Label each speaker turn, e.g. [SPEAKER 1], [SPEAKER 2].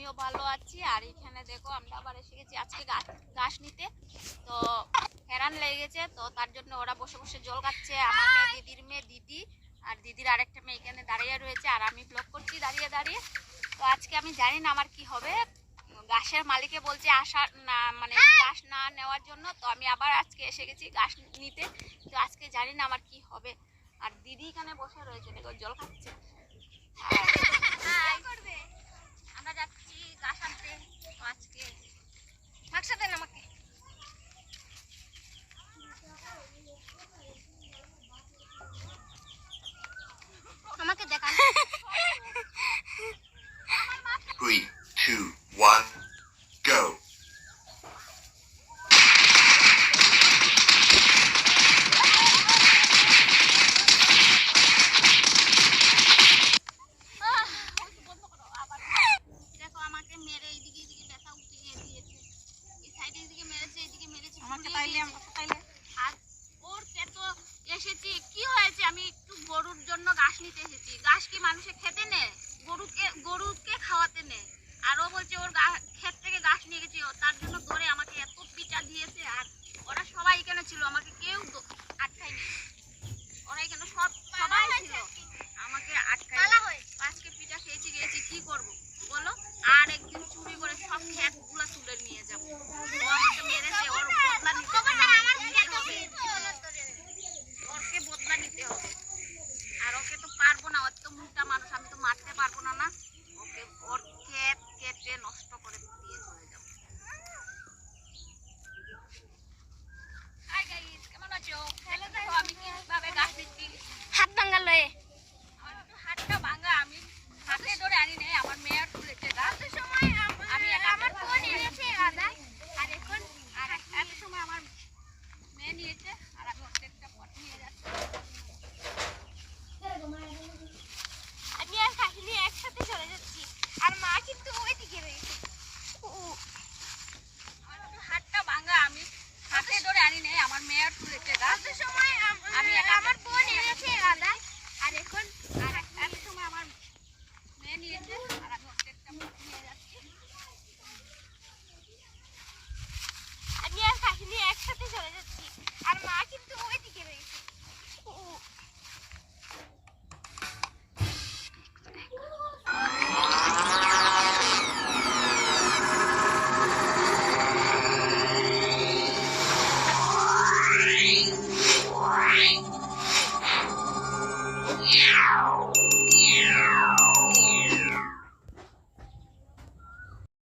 [SPEAKER 1] আমিও ভালো আছি। আর এখানে দেখো আমরা আবার এসে গেছি আজকে ঘাস নিতে। তো হেরান লেগে গেছে, তো তার জন্য ওরা বসে বসে জল খাচ্ছে। আমার মেয়ে, দিদির মেয়ে দিদি, আর দিদির আরেকটা মেয়ে এখানে দাঁড়িয়ে রয়েছে, আর আমি ব্লগ করছি দাঁড়িয়ে দাঁড়িয়ে। তো আজকে আমি জানি না আমার কি হবে। ঘাসের মালিকে বলছে আসা না, মানে ঘাস না নেওয়ার জন্য। তো আমি আবার আজকে এসে গেছি ঘাস নিতে। তো আজকে জানি না আমার কি হবে। আর দিদি এখানে বসে রয়েছে, দেখো জল খাচ্ছে। আমরা যাচ্ছি ঘাস আনতে। তো আজকে মাকসা দেন আমাকে। আমাকে দেখান।
[SPEAKER 2] 3, 2, 1, go.
[SPEAKER 1] দেখো আমাকে মেরে এইদিকে এইদিকে ব্যথা উঠিয়ে দিয়েছে। এই সাইডে এইদিকে মেরেছে, এইদিকে মেরেছে। আর ওর তো এসেছি কি হয়েছে, আমি একটু গরুর জন্য ঘাস নিতে এসেছি। ঘাস কি মানুষে খেতে নেয়? গরুকে খাওয়াতে নেয়। আর ও বলছে ওর ক্ষেত থেকে ঘাস নিয়ে গেছি, তার জন্য ধরে আমাকে এত পিটা দিয়েছে। আর ওরা সবাই এখানে ছিল, আমাকে কেউ আটকায়নি। ওরা এখানে সব